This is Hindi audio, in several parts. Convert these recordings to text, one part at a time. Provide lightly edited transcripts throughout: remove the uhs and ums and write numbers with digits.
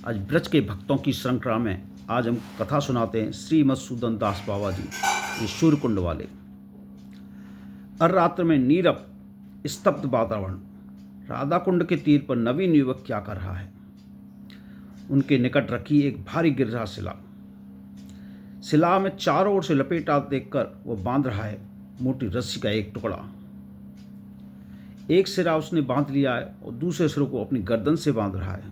आज ब्रज के भक्तों की श्रृंखला में आज हम कथा सुनाते हैं श्री मधुसूदन दास बाबा जी, ये सूर्यकुंड वाले। अर्धरात्र में नीरव स्तब्ध वातावरण, राधा कुंड के तीर पर नवीन युवक क्या कर रहा है। उनके निकट रखी एक भारी गिरजा शिला में चारों ओर से लपेटा देखकर वो बांध रहा है मोटी रस्सी का एक टुकड़ा। एक सिरा उसने बांध लिया है और दूसरे सिरों को अपनी गर्दन से बांध रहा है।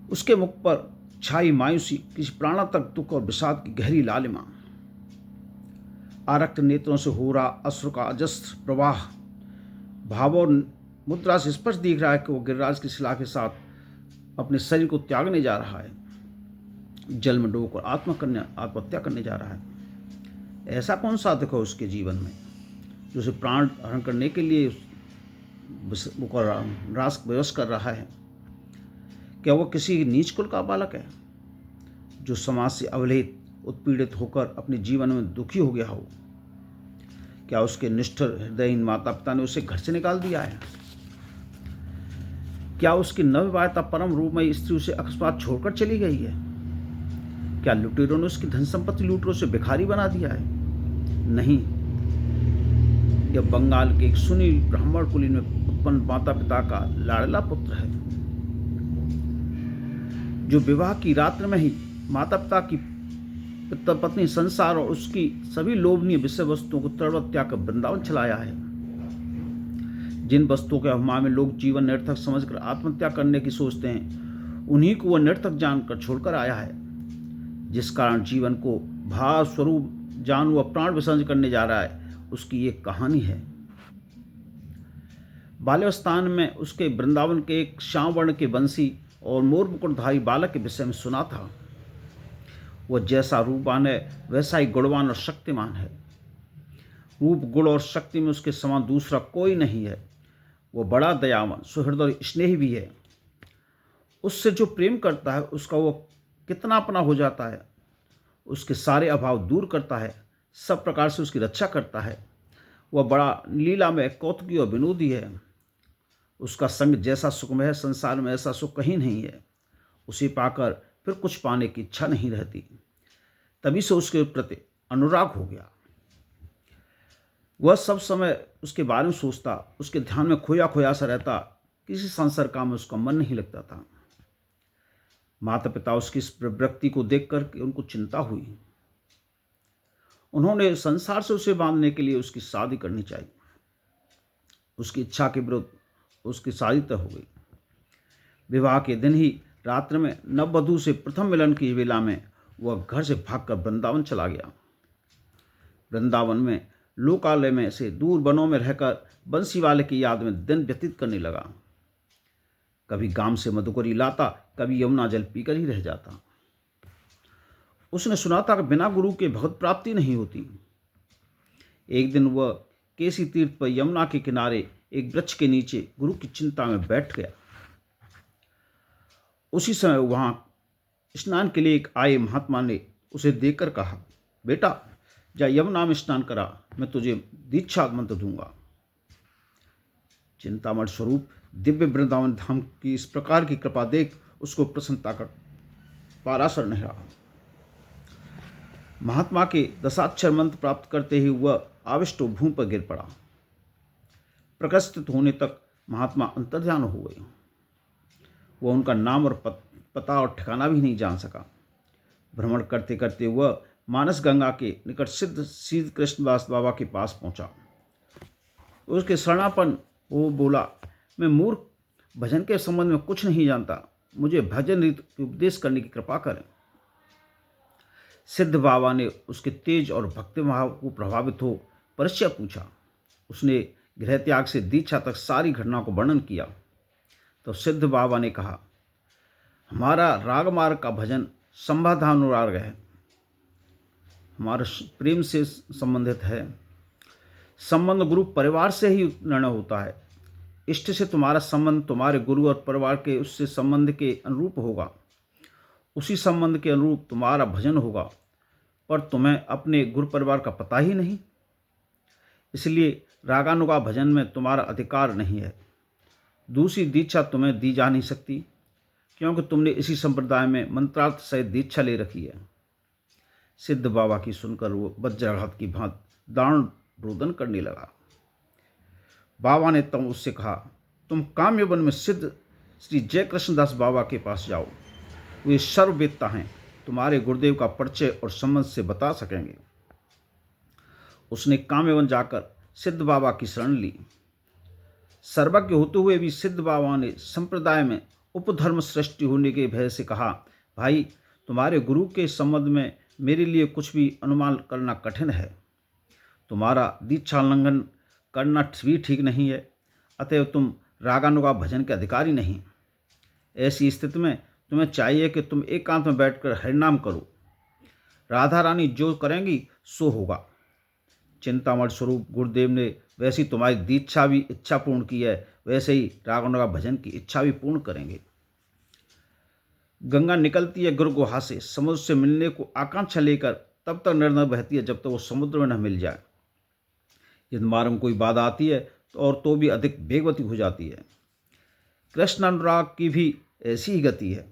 उसके मुख पर छाई मायूसी, किसी प्राणांतक दुख और विषाद की गहरी लालिमा। आरक्त नेत्रों से हो रहा अश्रु का अजस्त्र प्रवाह भाव और मुद्रा से स्पष्ट दिख रहा है कि वो गिरिराज की शिला के साथ अपने शरीर को त्यागने जा रहा है, जल में डूबकर आत्महत्या करने जा रहा है। ऐसा कौन सा दुख है उसके जीवन में जो उसे प्राण हरण करने के लिए रास विवश कर रहा है। क्या वो किसी नीच कुल का बालक है जो समाज से अवहेलित उत्पीड़ित होकर अपने जीवन में दुखी हो गया हो? क्या उसके निष्ठुर हृदयहीन माता पिता ने उसे घर से निकाल दिया है? क्या उसकी नवविवाहिता परम रूपमयी स्त्री उसे अकस्मात छोड़कर चली गई है? क्या लुटेरों ने उसकी धन संपत्ति लूटकर उसे भिखारी बना दिया है? नहीं, यह बंगाल के एक सुनील ब्राह्मण कुलीन में उत्पन्न माता पिता का लाडला पुत्र है, जो विवाह की रात्र में ही माता पिता की पत्नी संसार और उसकी सभी लोभनीय विषय वस्तुओं को तड़वत त्याग कर वृंदावन चलाया है। जिन वस्तुओं के अभिमान में लोग जीवन निरर्थक समझकर आत्महत्या करने की सोचते हैं, उन्हीं को वह निरर्थक जानकर छोड़कर आया है। जिस कारण जीवन को भाव स्वरूप जान वह प्राण विसर्जन करने जा रहा है, उसकी एक कहानी है। बाल्यावस्थान में उसके वृंदावन के एक श्याम वर्ण के बंसी और मोर मुकुटधारी बालक के विषय में सुना था। वह जैसा रूपवान है वैसा ही गुणवान और शक्तिमान है। रूप गुण और शक्ति में उसके समान दूसरा कोई नहीं है। वह बड़ा दयावान सुहृदय स्नेही भी है। उससे जो प्रेम करता है उसका वो कितना अपना हो जाता है। उसके सारे अभाव दूर करता है, सब प्रकार से उसकी रक्षा करता है। वह बड़ा लीला में कौतुकी और विनोदी है। उसका संग जैसा सुखमय है, संसार में ऐसा सुख कहीं नहीं है। उसे पाकर फिर कुछ पाने की इच्छा नहीं रहती। तभी से उसके प्रति अनुराग हो गया। वह सब समय उसके बारे में सोचता, उसके ध्यान में खोया खोया सा रहता। किसी संसार काम में उसका मन नहीं लगता था। माता पिता उसकी इस प्रवृत्ति को देखकर उनको चिंता हुई। उन्होंने संसार से उसे बांधने के लिए उसकी शादी करनी चाहिए। उसकी इच्छा के विरुद्ध उसकी शादी तय हो गई। विवाह के दिन ही रात्र में नववधू से प्रथम मिलन की वेला में वह घर से भागकर वृंदावन चला गया। वृंदावन में लोकालय में से दूर वनों में रहकर बंसी वाले की याद में दिन व्यतीत करने लगा। कभी गांव से मधुकरी लाता, कभी यमुना जल पीकर ही रह जाता। उसने सुना था कि बिना गुरु के भगवत प्राप्ति नहीं होती। एक दिन वह केसी तीर्थ पर यमुना के किनारे एक वृक्ष के नीचे गुरु की चिंता में बैठ गया। उसी समय वहां स्नान के लिए एक आए महात्मा ने उसे देखकर कहा, बेटा जा यमुना में स्नान करा, मैं तुझे दीक्षा मंत्र दूंगा। चिंतामण स्वरूप दिव्य वृंदावन धाम की इस प्रकार की कृपा देख उसको प्रसन्नता का पारासर नहीं रहा। महात्मा के दशाक्षर मंत्र प्राप्त करते ही वह आविष्ट भूमि पर गिर पड़ा। प्रकाशित होने तक महात्मा अंतर्ध्यान हो गए। वह उनका नाम और पता और ठिकाना भी नहीं जान सका। भ्रमण करते करते वह मानस गंगा के निकट सिद्ध श्री कृष्णदास बाबा के पास पहुंचा। उसके शरणापन वो बोला, मैं मूर्ख, भजन के संबंध में कुछ नहीं जानता, मुझे भजन रीति उपदेश करने की कृपा करें। सिद्ध बाबा ने उसके तेज और भक्ति भाव को प्रभावित हो परिचय पूछा। उसने गृह त्याग से दीक्षा तक सारी घटना को वर्णन किया। तो सिद्ध बाबा ने कहा, हमारा राग मार्ग का भजन संबाधानुराग है, हमारा प्रेम से संबंधित है। संबंध गुरु परिवार से ही निर्णय होता है। इष्ट से तुम्हारा संबंध तुम्हारे गुरु और परिवार के उससे संबंध के अनुरूप होगा। उसी संबंध के अनुरूप तुम्हारा भजन होगा, पर तुम्हें अपने गुरु परिवार का पता ही नहीं, इसलिए रागानुगा भजन में तुम्हारा अधिकार नहीं है। दूसरी दीक्षा तुम्हें दी जा नहीं सकती। क्योंकि तुमने इसी संप्रदाय में मंत्रार्थ सहित दीक्षा ले रखी है। सिद्ध बाबा की सुनकर वो वज्राघात की भांति दारुण रोदन करने लगा। बाबा ने तब उससे कहा, तुम काम्यवन में सिद्ध श्री जय कृष्णदास बाबा के पास जाओ, वे सर्ववेत्ता हैं, तुम्हारे गुरुदेव का परिचय और संबंध से बता सकेंगे। उसने काम्यवन जाकर सिद्ध बाबा की शरण ली। सर्वज्ञ होते हुए भी सिद्ध बाबा ने संप्रदाय में उपधर्म सृष्टि होने के भय से कहा, भाई, तुम्हारे गुरु के संबंध में मेरे लिए कुछ भी अनुमान करना कठिन है। तुम्हारा दीक्षालंघन करना भी ठीक नहीं है, अतएव तुम रागानुगा भजन के अधिकारी नहीं। ऐसी स्थिति में तुम्हें चाहिए कि तुम एकांत में बैठकर हरिनाम करो। राधा रानी जो करेंगी सो होगा। चिंतामण स्वरूप गुरुदेव ने वैसी तुम्हारी दीक्षा भी इच्छा पूर्ण की है, वैसे ही रागानुगा भजन की इच्छा भी पूर्ण करेंगे। गंगा निकलती है गुरु गुहा से समुद्र से मिलने को आकांक्षा लेकर तब तक निर्णय बहती है जब तक वो समुद्र में न मिल जाए। यदि मार्ग में कोई बाधा आती है और तो भी अधिक वेगवती हो जाती है। कृष्ण अनुराग की भी ऐसी ही गति है।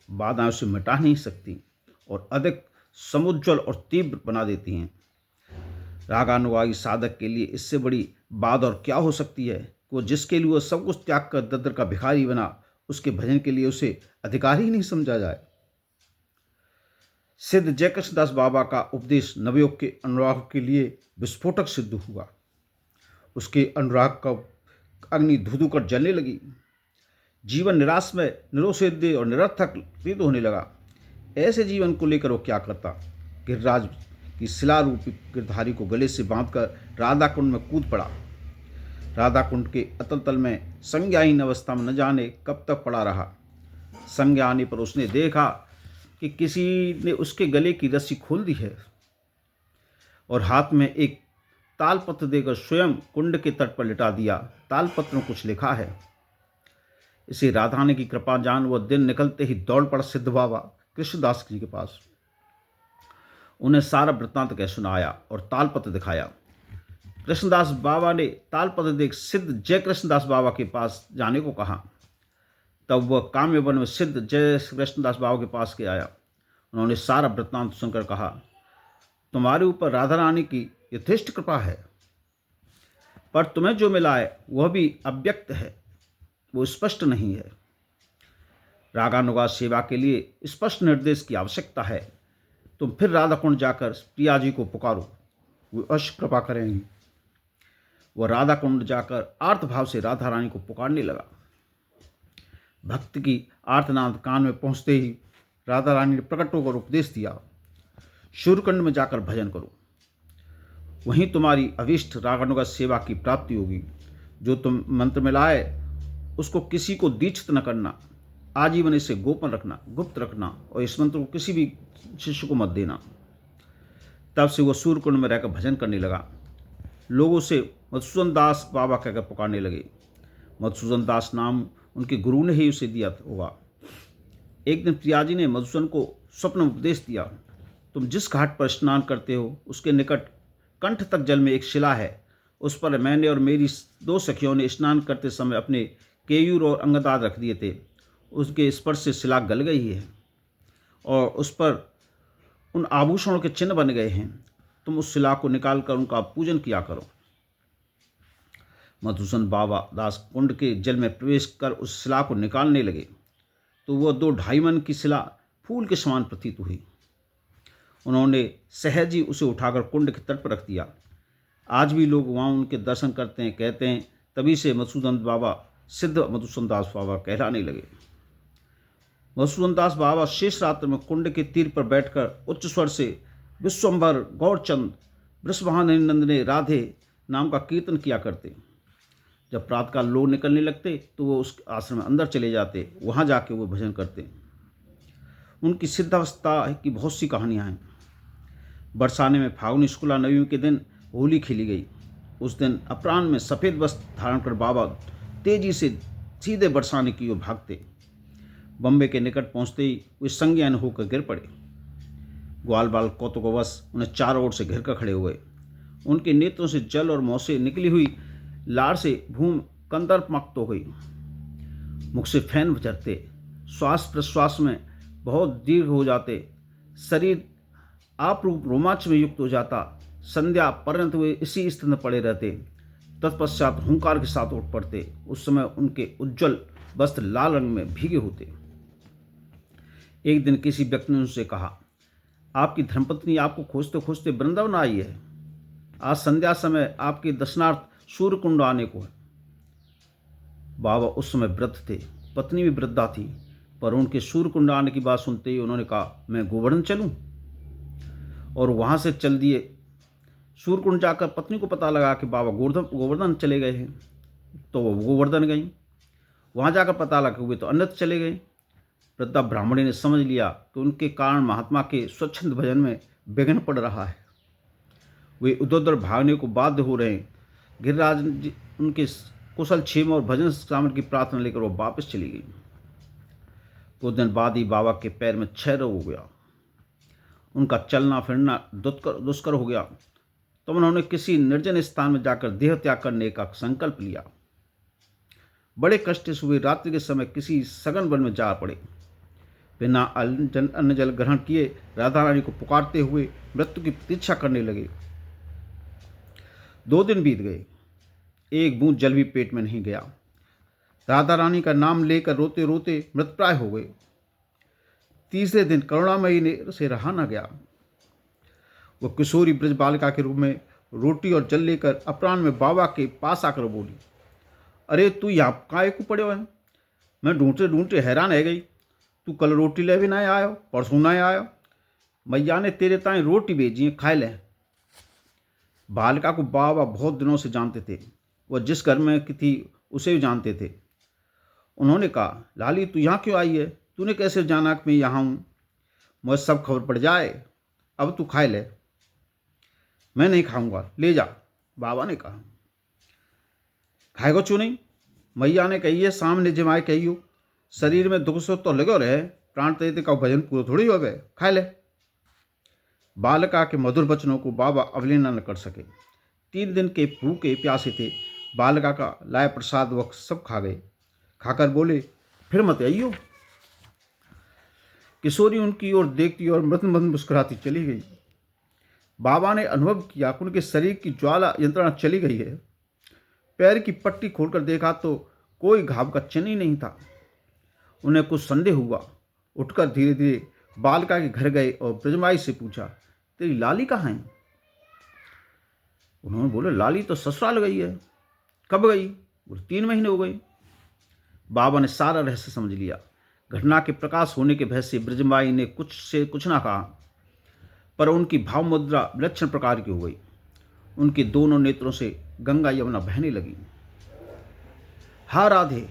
बाधाएं उसे मिटा नहीं सकती और अधिक समुज्ज्वल और तीव्र बना देती हैं। रागानुगाई साधक के लिए इससे बड़ी बात और क्या हो सकती है कि वो जिसके लिए वो सब कुछ त्याग कर दद्दर का भिखारी बना, उसके भजन के लिए उसे अधिकारी ही नहीं समझा जाए। सिद्ध जय कृष्णदास बाबा का उपदेश नवयुग के अनुराग के लिए विस्फोटक सिद्ध हुआ। उसके अनुराग का अग्नि धू धू कर जलने लगी। जीवन निराश में निरुत्साह और निरर्थक प्रतीत होने लगा। ऐसे जीवन को लेकर वो क्या करता। गिरिराज की शिला रूपी गिरधारी को गले से बांधकर राधा कुंड में कूद पड़ा। राधा कुंड के अतल तल में संज्ञाहीन अवस्था में न जाने कब तक पड़ा रहा। संज्ञा आने पर उसने देखा कि किसी ने उसके गले की रस्सी खोल दी है और हाथ में एक तालपत्र देकर स्वयं कुंड के तट पर लिटा दिया। तालपत्र में कुछ लिखा है। इसे राधाने की कृपा जान वह दिन निकलते ही दौड़ पड़ा सिद्ध बाबा कृष्णदास जी के पास। उन्हें सारा वृत्तांत कह सुनाया और तालपत्र दिखाया। कृष्णदास बाबा ने तालपत्र देख सिद्ध जय कृष्णदास बाबा के पास जाने को कहा। तब वह काम्यवन में सिद्ध जय कृष्णदास बाबा के पास के आया। उन्होंने सारा वृत्तांत सुनकर कहा, तुम्हारे ऊपर राधा रानी की यथेष्ट कृपा है, पर तुम्हें जो मिला है वह भी अव्यक्त है, वो स्पष्ट नहीं है। रागानुगा सेवा के लिए स्पष्ट निर्देश की आवश्यकता है। तुम फिर राधा कुंड जाकर प्रिया जी को पुकारो, वो अवश्य कृपा करेंगी। वह राधा कुंड जाकर आर्त भाव से राधा रानी को पुकारने लगा। भक्त की आर्तनाद कान में पहुंचते ही राधा रानी ने प्रकट होकर उपदेश दिया, शूरकुंड में जाकर भजन करो, वहीं तुम्हारी अभीष्ट रागानुगा सेवा की प्राप्ति होगी। जो तुम मंत्र में लाए उसको किसी को दीक्षित न करना, आजीवन इसे गोपन रखना, गुप्त रखना और इस मंत्र को किसी भी शिष्य को मत देना। तब से वह सूर्यकुंड में रहकर भजन करने लगा। लोगों से मधुसूदन दास बाबा कहकर पुकारने लगे। मधुसूदन दास नाम उनके गुरु ने ही उसे दिया होगा। एक दिन प्रियाजी ने मधुसूदन को स्वप्न उपदेश दिया, तुम जिस घाट पर स्नान करते हो उसके निकट कंठ तक जल में एक शिला है। उस पर मैंने और मेरी 2 सखियों ने स्नान करते समय अपने केयूर और अंगदाद रख दिए थे। उसके स्पर्श से शिला गल गई है और उस पर उन आभूषणों के चिन्ह बन गए हैं। तुम उस शिला को निकाल कर उनका पूजन किया करो। मधुसूदन बाबा दास कुंड के जल में प्रवेश कर उस शिला को निकालने लगे तो वह 2-2.5 मन की शिला फूल के समान प्रतीत हुई। उन्होंने सहज ही उसे उठाकर कुंड के तट पर रख दिया। आज भी लोग वहाँ उनके दर्शन करते हैं, कहते हैं तभी से मधुसूदन बाबा सिद्ध मधुसूदन दास बाबा कहलाने लगे। मधुसूदन दास बाबा शेष रात्र में कुंड के तीर पर बैठकर उच्च स्वर से विश्वम्भर गौरचंद वृषभानंद ने राधे नाम का कीर्तन किया करते। जब प्रातःकाल लोग निकलने लगते तो वो उस आश्रम में अंदर चले जाते, वहाँ जाके वो भजन करते। उनकी सिद्धावस्था की बहुत सी कहानियाँ हैं। बरसाने में फागुनी शुक्ला नवमी के दिन होली खेली गई। उस दिन अपराह्न में सफ़ेद वस्त्र धारण कर बाबा तेजी से सीधे बरसाने की ओर भागते। बम्बे के निकट पहुँचते ही वे संज्ञान होकर गिर पड़े। ग्वाल बाल कौतुकवश उन्हें चारों ओर से घिर कर खड़े हुए। उनके नेत्रों से जल और मुँह से निकली हुई लार से भूमि कंदर्पमक्त हो गई। मुख से फैन झरते श्वास प्रश्वास में बहुत दीर्घ हो जाते, शरीर आपरूप रोमांच में युक्त हो जाता। संध्या पर्यंत वे इसी स्थिति में पड़े रहते। तत्पश्चात हुंकार के साथ उठ पड़ते। उस समय उनके उज्ज्वल वस्त्र लाल रंग में भीगे होते। एक दिन किसी व्यक्ति ने उनसे कहा, आपकी धर्मपत्नी आपको खोजते खोजते वृंदावन आई है। आज संध्या समय आपके दर्शनार्थ सूर्य कुंड आने को है। बाबा उस समय वृद्ध थे, पत्नी भी वृद्धा थी, पर उनके सूर्य कुंड आने की बात सुनते ही उन्होंने कहा, मैं गोवर्धन चलूं? और वहां से चल दिए। सूर्य कुंड जाकर पत्नी को पता लगा कि बाबा गोवर्धन चले गए हैं, तो वो गोवर्धन गई। वहां जाकर पता लगा कि वे तो अन्यत्र चले गए। वृद्धा ब्राह्मणी ने समझ लिया कि उनके कारण महात्मा के स्वच्छंद भजन में विघ्न पड़ रहा है। वे उधर उधर भागने को बाध्य हो रहे हैं। गिरिराज जी उनके कुशल क्षेम और भजन सामग्री की प्रार्थना लेकर वो वापस चली गई। कुछ दिन बाद ही बाबा के पैर में क्षय रोग हो गया। उनका चलना फिरना दुष्कर हो गया। तो उन्होंने किसी निर्जन स्थान में जाकर देह त्याग करने का संकल्प लिया। बड़े कष्ट से वे रात्रि के समय किसी सघन वन में जा पड़े। बिना अन्न जल ग्रहण किए राधा रानी को पुकारते हुए मृत्यु की प्रतीक्षा करने लगे। 2 दिन बीत गए, एक बूंद जल भी पेट में नहीं गया। राधा रानी का नाम लेकर रोते रोते मृतप्राय हो गए। तीसरे दिन करुणामयी ने से रहा न गया। वह किशोरी ब्रज बालिका के रूप में रोटी और जल लेकर अपराह्न में बाबा के पास आकर बोली, अरे तू यहाँ काहे को पड़े हो? मैं ढूंढते ढूंढते हैरान है गई। तू कल रोटी ले भी ना आयो, परसों ना आयो। मैया ने तेरे ताई रोटी भेजी है, खाए ले। बालिका को बाबा बहुत दिनों से जानते थे। वह जिस घर में की थी उसे भी जानते थे। उन्होंने कहा, लाली तू यहाँ क्यों आई है? तूने कैसे जाना कि मैं यहाँ हूँ? मुझे सब खबर पड़ जाए। अब तू खाए ले। मैं नहीं खाऊंगा, ले जा, बाबा ने कहा। खाएगो क्यों नहीं? मैया ने कही है सामने जमाए कहियो, शरीर में दुख सुख तो लगे रहे, प्राण तेते का भजन पूरा थोड़ी हो गए, खाए ले। बालिका के मधुर वचनों को बाबा अवहेलना न कर सके। 3 दिन के भूखे प्यासे थे। बालिका का लाया प्रसाद वह सब खा गए। खाकर बोले, फिर मत आइयो। किशोरी उनकी ओर देखती और मृत मृत मुस्कुराती चली गई। बाबा ने अनुभव किया कि उनके शरीर की ज्वाला यंत्रणा चली गई है। पैर की पट्टी खोलकर देखा तो कोई घाव का चिन्ह ही नहीं था। उन्हें कुछ संदेह हुआ। उठकर धीरे धीरे बालिका के घर गए और ब्रजमाई से पूछा, तेरी लाली कहाँ है? उन्होंने बोले, लाली तो ससुराल गई है। कब गई? बोले, 3 महीने हो गए। बाबा ने सारा रहस्य समझ लिया। घटना के प्रकाश होने के भय से ब्रजमाई ने कुछ ना कहा, पर उनकी भाव मुद्रा विलक्षण प्रकार की हो गई। उनके दोनों नेत्रों से गंगा यमुना बहने लगी। हा राधे,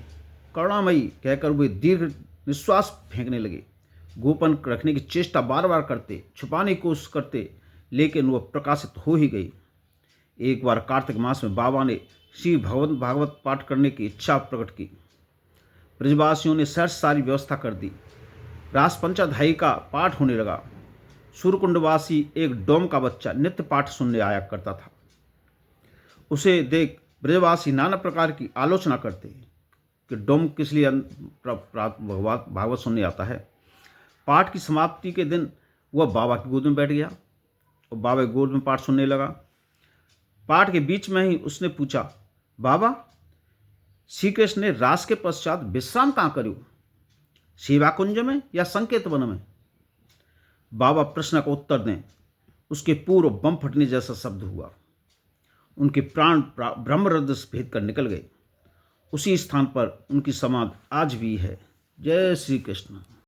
करुणामयी कहकर वे दीर्घ निश्वास फेंकने लगे। गोपन रखने की चेष्टा बार बार करते, छुपाने की कोशिश करते, लेकिन वह प्रकाशित हो ही गई। एक बार कार्तिक मास में बाबा ने श्री भागवत पाठ करने की इच्छा प्रकट की। ब्रजवासियों ने सहर्ष सारी व्यवस्था कर दी। रास पंचाध्यायी का पाठ होने लगा। सूर्यकुंडवासी एक डोम का बच्चा नित्य पाठ सुनने आया करता था। उसे देख ब्रजवासी नाना प्रकार की आलोचना करते कि डोम किस लिए भागवत सुनने आता है। पाठ की समाप्ति के दिन वह बाबा की गोद में बैठ गया और बाबा की गोद में पाठ सुनने लगा। पाठ के बीच में ही उसने पूछा, बाबा श्री कृष्ण ने रास के पश्चात विश्राम कहाँ करूँ, सेवा कुंज में या संकेत वन में? बाबा प्रश्न का उत्तर दें उसके पूर्व बम फटने जैसा शब्द हुआ। उनके प्राण ब्रह्मरंध्र से भेद कर निकल गए। उसी स्थान पर उनकी समाधि आज भी है। जय श्री कृष्ण।